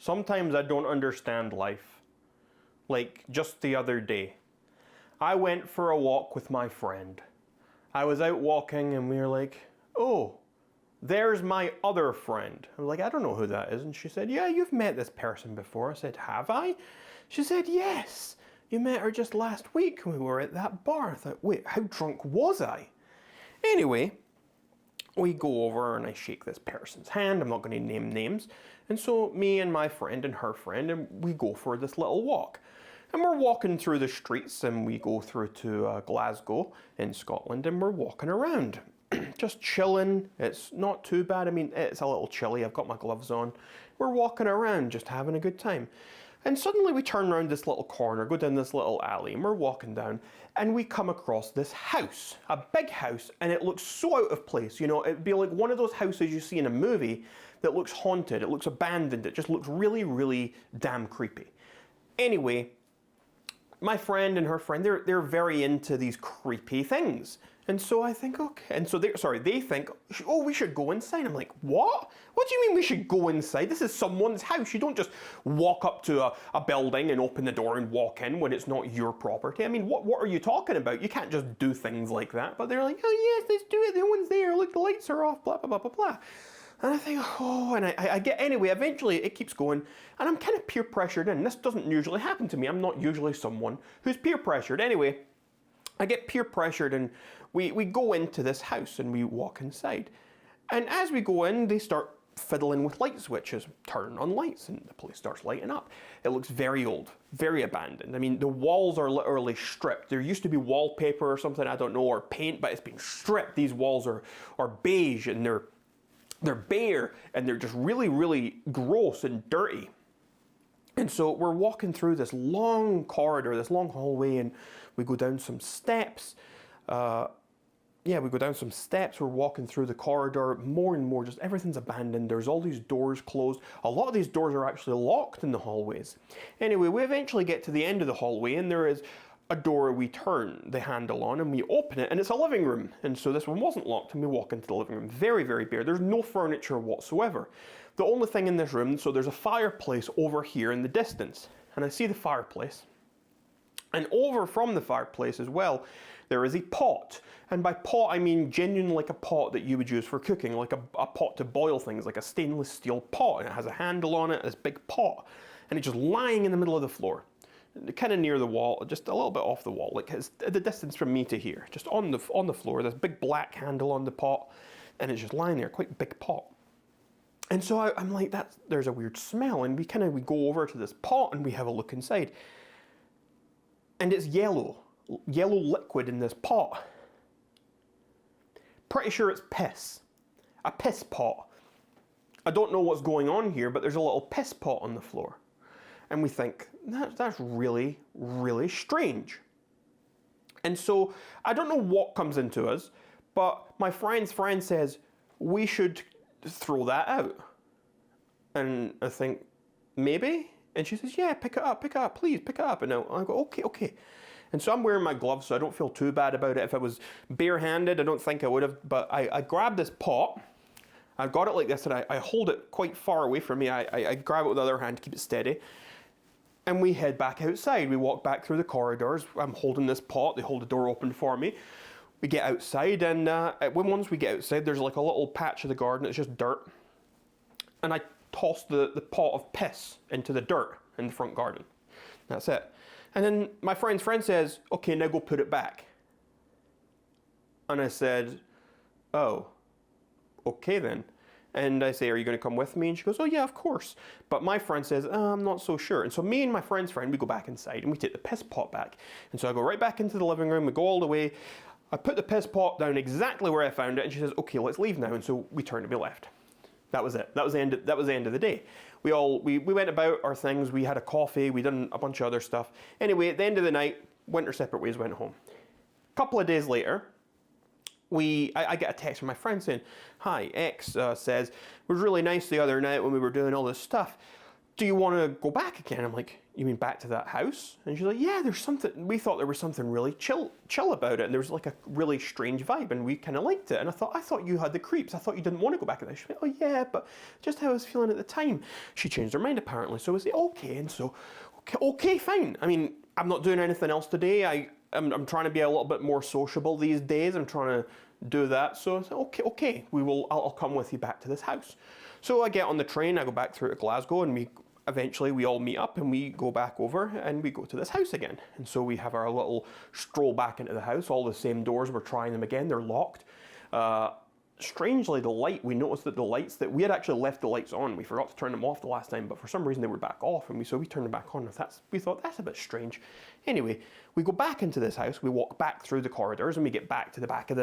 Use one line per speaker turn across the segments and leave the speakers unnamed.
Sometimes I don't understand life. Like just the other day, I went for a walk with my friend. I was out walking and we were like, oh, there's my other friend. I was like, I don't know who that is. And she said, yeah, you've met this person before. I said, have I? She said, yes. You met her just last week when we were at that bar. I thought, wait, how drunk was I? Anyway, we go over and I shake this person's hand. I'm not going to name names. And so me and my friend and her friend, and we go for this little walk. And we're walking through the streets and we go through to Glasgow in Scotland and we're walking around. Just chilling. It's not too bad. I mean, it's a little chilly. I've got my gloves on. We're walking around just having a good time. And suddenly we turn around this little corner, go down this little alley, and we're walking down, and we come across this house, a big house, and it looks so out of place. You know, it'd be like one of those houses you see in a movie that looks haunted, it looks abandoned, it just looks really, really damn creepy. Anyway, my friend and her friend, they're very into these creepy things. And so I think, okay. And so they think, oh, we should go inside. I'm like, what? What do you mean we should go inside? This is someone's house. You don't just walk up to a building and open the door and walk in when it's not your property. I mean, what are you talking about? You can't just do things like that. But they're like, oh yes, let's do it. No one's there. Look, the lights are off, blah, blah, blah, blah, blah. And I think, oh, and I get, anyway, eventually it keeps going, and I'm kind of peer pressured in. This doesn't usually happen to me. I'm not usually someone who's peer pressured. Anyway, I get peer pressured and we go into this house and we walk inside. And as we go in, they start fiddling with light switches, turning on lights, and the place starts lighting up. It looks very old, very abandoned. I mean, the walls are literally stripped. There used to be wallpaper or something, I don't know, or paint, but it's been stripped. These walls are beige and they're bare and they're just really, really gross and dirty. And so we're walking through this long corridor, this long hallway, and we go down some steps. We go down some steps, we're walking through the corridor, more and more, just everything's abandoned. There's all these doors closed. A lot of these doors are actually locked in the hallways. Anyway, we eventually get to the end of the hallway and there is a door we turn the handle on and we open it and it's a living room. And so this one wasn't locked and we walk into the living room. Very, very bare. There's no furniture whatsoever. The only thing in this room, so there's a fireplace over here in the distance. And I see the fireplace. And over from the fireplace as well, there is a pot. And by pot, I mean genuinely like a pot that you would use for cooking, like a pot to boil things, like a stainless steel pot. And it has a handle on it, this big pot. And it's just lying in the middle of the floor, kind of near the wall, just a little bit off the wall, like it's the distance from me to here, just on the floor, this big black handle on the pot, and it's just lying there, quite big pot. And so I'm like, there's a weird smell, and we go over to this pot and we have a look inside. And it's yellow liquid in this pot. Pretty sure it's piss. A piss pot. I don't know what's going on here, but there's a little piss pot on the floor. And we think, that's really, really strange. And so, I don't know what comes into us, but my friend's friend says, we should throw that out. And I think, maybe? And she says, yeah, pick it up, please, pick it up. And I go, okay. And so I'm wearing my gloves, so I don't feel too bad about it. If I was barehanded, I don't think I would have, but I grabbed this pot, I've got it like this, and I hold it quite far away from me. I grab it with the other hand to keep it steady. And we head back outside. We walk back through the corridors. I'm holding this pot, they hold the door open for me. We get outside, and once we get outside, there's like a little patch of the garden, it's just dirt. And I toss the pot of piss into the dirt in the front garden. That's it. And then my friend's friend says, okay, now go put it back. And I said, oh, okay then. And I say, are you going to come with me? And she goes, oh yeah, of course. But my friend says, I'm not so sure. And so me and my friend's friend, we go back inside and we take the piss pot back. And so I go right back into the living room, we go all the way. I put the piss pot down exactly where I found it, and she says, okay, let's leave now. And so we turned and we left. That was it. That was the end of the day. We went about our things, we had a coffee, we done a bunch of other stuff. Anyway, at the end of the night, went our separate ways, went home. A couple of days later, I get a text from my friend saying, hi, X says, it was really nice the other night when we were doing all this stuff. do you want to go back again? I'm like, you mean back to that house? And she's like, yeah, there's something, we thought there was something really chill about it. And there was like a really strange vibe and we kind of liked it. And I thought you had the creeps. I thought you didn't want to go back to that. She's like, oh yeah, but just how I was feeling at the time. She changed her mind apparently. So I was like, okay. And so, okay, fine. I mean, I'm not doing anything else today. I'm trying to be a little bit more sociable these days. I'm trying to do that. So I said, okay, I'll come with you back to this house. So I get on the train, I go back through to Glasgow, and eventually we all meet up and we go back over and we go to this house again. And so we have our little stroll back into the house, all the same doors, we're trying them again, they're locked. Strangely, we noticed that the lights, that we had actually left the lights on, we forgot to turn them off the last time, but for some reason they were back off, and so we turned them back on. We thought, that's a bit strange. Anyway, we go back into this house, we walk back through the corridors, and we get back to the back of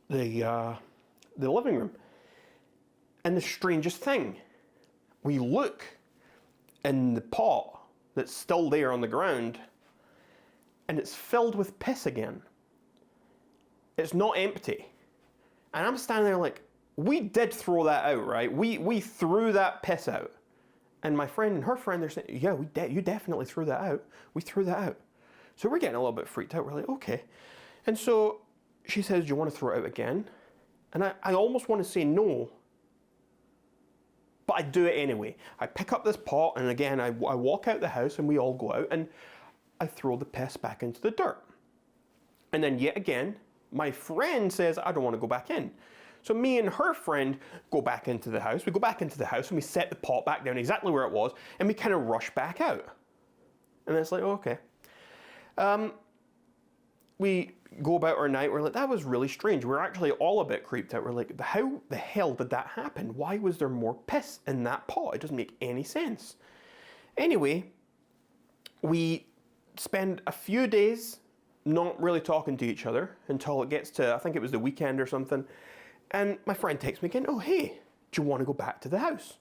the living room. And the strangest thing, we look in the pot that's still there on the ground, and it's filled with piss again. It's not empty. And I'm standing there like, we did throw that out, right? We threw that piss out. And my friend and her friend, they're saying, yeah, you definitely threw that out. We threw that out. So we're getting a little bit freaked out. We're like, okay. And so she says, do you want to throw it out again? And I almost want to say no, but I do it anyway. I pick up this pot, and again, I walk out the house, and we all go out, and I throw the piss back into the dirt. And then yet again, my friend says, I don't want to go back in. So me and her friend go back into the house. We go back into the house, and we set the pot back down exactly where it was, and we kind of rush back out. And it's like, okay. We go about our night, we're like, that was really strange. We're actually all a bit creeped out. We're like, how the hell did that happen? Why was there more piss in that pot? It doesn't make any sense. Anyway, we spend a few days not really talking to each other until it gets to, I think it was the weekend or something. And my friend texts me again, oh, hey, do you want to go back to the house?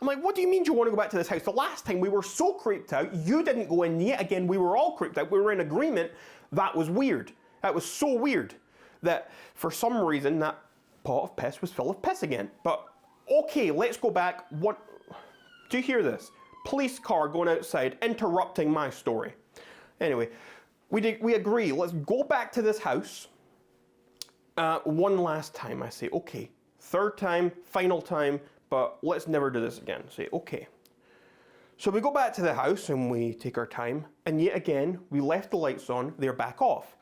I'm like, what do you mean do you want to go back to this house? The last time we were so creeped out, you didn't go in yet again, we were all creeped out. We were in agreement. That was weird. That was so weird that for some reason that pot of piss was full of piss again. But okay, let's go back. What? Do you hear this? Police car going outside, interrupting my story. Anyway, we agree. Let's go back to this house. One last time, I say, okay. Third time, final time, but let's never do this again. Say, okay. So we go back to the house and we take our time, and yet again, we left the lights on, they're back off.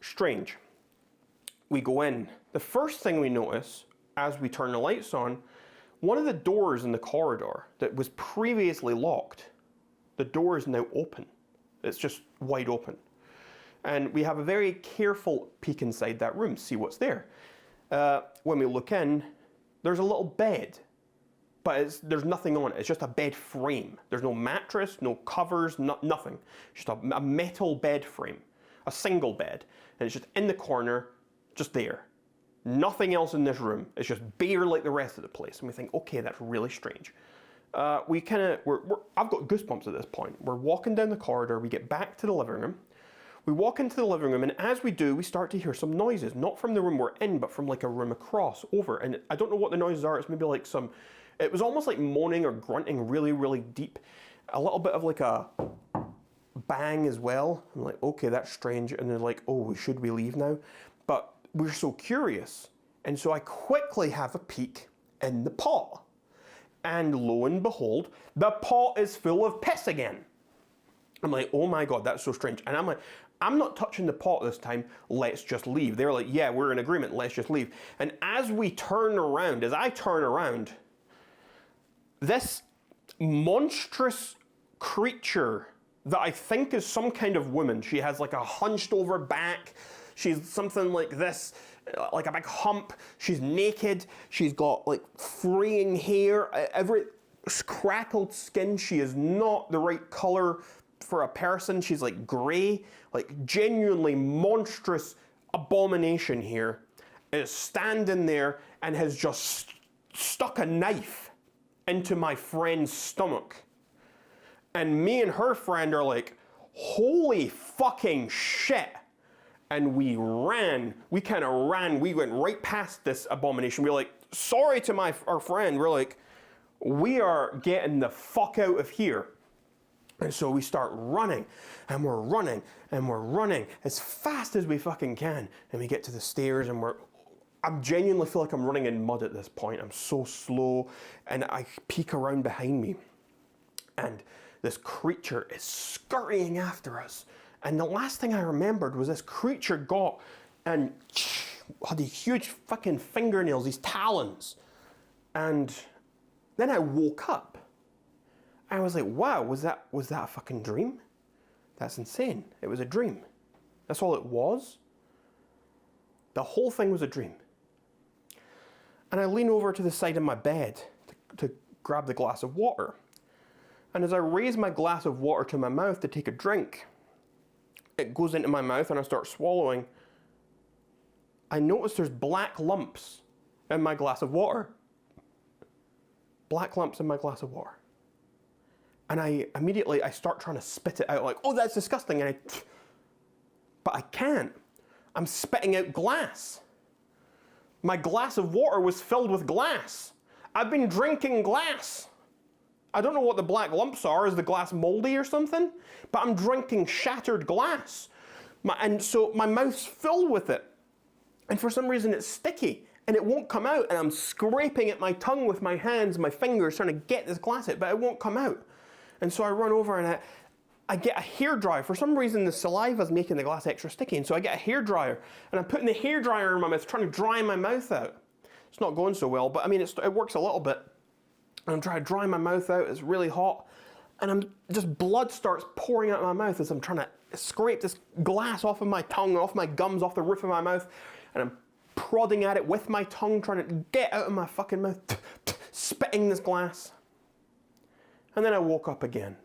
Strange. We go in. The first thing we notice as we turn the lights on, one of the doors in the corridor that was previously locked, the door is now open. It's just wide open. And we have a very careful peek inside that room, see what's there. When we look in, there's a little bed, but there's nothing on it. It's just a bed frame. There's no mattress, no covers, nothing. Just a metal bed frame, a single bed. And it's just in the corner, just there. Nothing else in this room. It's just bare like the rest of the place. And we think, okay, that's really strange. I've got goosebumps at this point. We're walking down the corridor, we get back to the living room. We walk into the living room, and as we do, we start to hear some noises, not from the room we're in, but from like a room across, over. And I don't know what the noises are. It's maybe like it was almost like moaning or grunting really, really deep. A little bit of like a bang as well. I'm like, okay, that's strange. And they're like, oh, should we leave now? But we're so curious. And so I quickly have a peek in the pot. And lo and behold, the pot is full of piss again. I'm like, oh my God, that's so strange. And I'm like, I'm not touching the pot this time, let's just leave. They're like, yeah, we're in agreement, let's just leave. And as I turn around, this monstrous creature that I think is some kind of woman, she has like a hunched over back, she's something like this, like a big hump, she's naked, she's got like fraying hair, every crackled skin, she is not the right color for a person, she's like gray, like genuinely monstrous abomination here, is standing there and has just stuck a knife into my friend's stomach. And me and her friend are like, holy fucking shit. And we ran, we went right past this abomination. We were like, sorry to our friend, we're like, we are getting the fuck out of here. And so we start running, and we're running, and we're running as fast as we fucking can. And we get to the stairs, and I genuinely feel like I'm running in mud at this point. I'm so slow, and I peek around behind me, and this creature is scurrying after us. And the last thing I remembered was this creature got and had these huge fucking fingernails, these talons. And then I woke up. I was like, wow, was that a fucking dream? That's insane. It was a dream. That's all it was. The whole thing was a dream. And I lean over to the side of my bed to grab the glass of water. And as I raise my glass of water to my mouth to take a drink, it goes into my mouth and I start swallowing. I notice there's black lumps in my glass of water. Black lumps in my glass of water. And I start trying to spit it out like, oh, that's disgusting. But I can't. I'm spitting out glass. My glass of water was filled with glass. I've been drinking glass. I don't know what the black lumps are. Is the glass moldy or something? But I'm drinking shattered glass. And so my mouth's filled with it. And for some reason it's sticky and it won't come out. And I'm scraping at my tongue with my hands, my fingers, trying to get this glass out, but it won't come out. And so I run over and I get a hairdryer. For some reason the saliva is making the glass extra sticky. And so I get a hairdryer and I'm putting the hairdryer in my mouth, trying to dry my mouth out. It's not going so well, but I mean, it works a little bit. And I'm trying to dry my mouth out. It's really hot. And blood starts pouring out of my mouth as I'm trying to scrape this glass off of my tongue, off my gums, off the roof of my mouth. And I'm prodding at it with my tongue, trying to get out of my fucking mouth, spitting this glass. And then I woke up again.